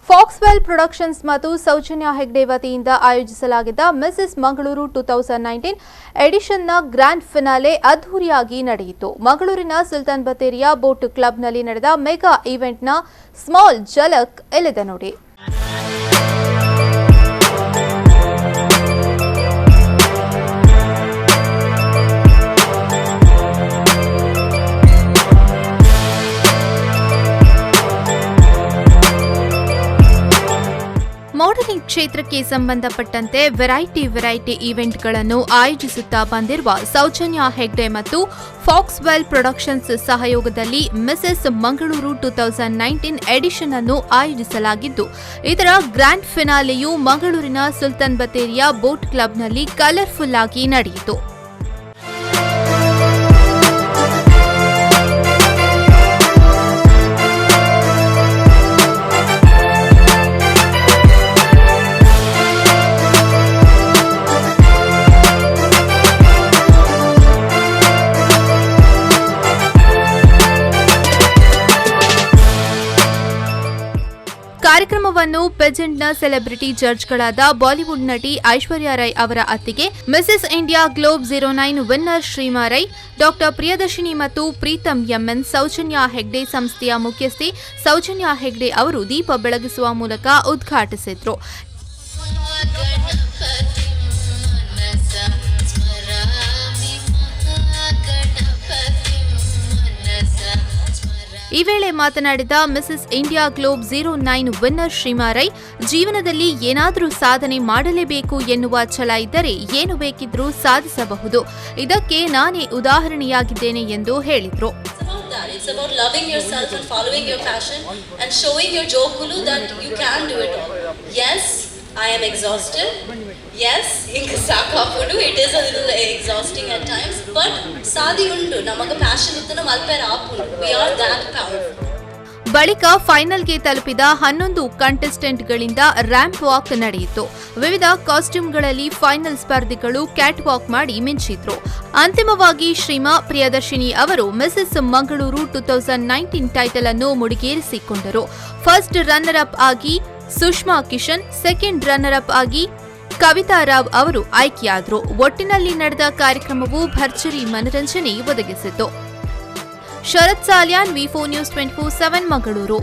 ಫಾಕ್ಸ್ವೆಲ್ productions ಮತ್ತು ಸೌಜನ್ಯ ಹೆಗ್ಡೆ ವತಿಯಿಂದ ಆಯೋಜಿಸಲಾಗಿದ್ದ ಮಿಸಸ್ ಮಂಗಳೂರು 2019 ಎಡಿಷನ್ನ ಗ್ರ್ಯಾಂಡ್ ಫಿನಾಲೆ ಅದ್ದೂರಿಯಾಗಿ ನಡೆಯಿತು. ಮಂಗಳೂರಿನ ಸುಲ್ತಾನ್ ಬತ್ತೇರಿಯ ಬೋಟ್ ಕ್ಲಬ್ನಲ್ಲಿ ನಡೆದ ಮೆಗಾ ಈವೆಂಟ್ನ ಸ್ಮಾಲ್ ಝಲಕ್ ಇಲ್ಲಿದೆ ನೋಡಿ. ಮಾಡೆಲಿಂಗ್ ಕ್ಷೇತ್ರಕ್ಕೆ ಸಂಬಂಧಪಟ್ಟಂತೆ ವೆರೈಟಿ ಈವೆಂಟ್ಗಳನ್ನು ಆಯೋಜಿಸುತ್ತಾ ಬಂದಿರುವ ಸೌಜನ್ಯ ಹೆಗ್ಡೆ ಮತ್ತು ಫಾಕ್ಸ್ವೆಲ್ ಪ್ರೊಡಕ್ಷನ್ಸ್ ಸಹಯೋಗದಲ್ಲಿ ಮಿಸಸ್ ಮಂಗಳೂರು 2019 ಎಡಿಷನ್ ಅನ್ನು ಆಯೋಜಿಸಲಾಗಿದ್ದು, ಇದರ ಗ್ರ್ಯಾಂಡ್ ಫಿನಾಲೆಯು ಮಂಗಳೂರಿನ ಸುಲ್ತಾನ್ ಬತ್ತೇರಿಯ ಬೋಟ್ ಕ್ಲಬ್ನಲ್ಲಿ ಕಲರ್ಫುಲ್ ಆಗಿ ನಡೆಯಿತು. ಕಾರ್ಯಕ್ರಮವನ್ನು ಪೆಜೆಂಟ್ನ ಸೆಲೆಬ್ರಿಟಿ ಜಡ್ಜ್ಗಳಾದ ಬಾಲಿವುಡ್ ನಟಿ ಐಶ್ವರ್ಯ ರೈ ಅವರ ಅತ್ತಿಗೆ, Mrs India Globe 09 winner Shreema Rai, doctor Priyadarshini ಮತ್ತು ಪ್ರೀತಂ ಎಂಎನ್, ಸೌಜನ್ಯ ಹೆಗ್ಡೆ ಸಂಸ್ಥೆಯ ಮುಖ್ಯಸ್ಥೆ ಸೌಜನ್ಯ ಹೆಗ್ಡೆ ಅವರು ದೀಪ ಬೆಳಗಿಸುವ ಮೂಲಕ ಉದ್ಘಾಟಿಸಿದ್ರು. ಈ ವೇಳೆ ಮಾತನಾಡಿದ Mrs India Globe 09 winner Shreema Rai, ಜೀವನದಲ್ಲಿ ಏನಾದರೂ ಸಾಧನೆ ಮಾಡಲೇಬೇಕು ಎನ್ನುವ ಛಲ ಇದ್ದರೆ ಏನು ಬೇಕಿದ್ರೂ ಸಾಧಿಸಬಹುದು. ಇದಕ್ಕೆ ನಾನೇ ಉದಾಹರಣೆಯಾಗಿದ್ದೇನೆ ಎಂದು ಹೇಳಿದರು. It's about loving yourself and following your passion and showing your jokulu that you can do it all. Yes, I am exhausted. Yes, it is a little exhausting at times, but sadi undu namaga passion ittana malpera apundu. We are that powerful. ಬಳಿಕ ಫೈನಲ್ಗೆ ತಲುಪಿದ 11 ಕಂಟೆಸ್ಟೆಂಟ್ಗಳಿಂದ ramp walk ನಡೆಯಿತು. ವಿವಿಧ ಕಾಸ್ಟ್ಯೂಮ್ಗಳಲ್ಲಿ final ಸ್ಪರ್ಧಿಗಳು cat walk ಮಾಡಿ ಮಿಂಚಿದ್ರು. ಅಂತಿಮವಾಗಿ ಶ್ರೀಮಾ ಪ್ರಿಯದರ್ಶಿನಿ ಅವರು Mrs Mangaluru 2019 title ಅನ್ನು ಮುಡಿಗೇರಿಸಿಕೊಂಡರು. ಫಸ್ಟ್ ರನ್ನರ್ ಅಪ್ ಆಗಿ Sushma Kishan, second runner up ಆಗಿ ಕವಿತಾ ರಾವ್ ಅವರು ಆಯ್ಕೆಯಾದರು. ಒಟ್ಟಿನಲ್ಲಿ ನಡೆದ ಕಾರ್ಯಕ್ರಮವು ಭರ್ಜರಿ ಮನರಂಜನೆ ಒದಗಿಸಿತು. ಶರತ್ ಸಾಲ್ಯಾನ್, V4 News 24/7 ಮಂಗಳೂರು.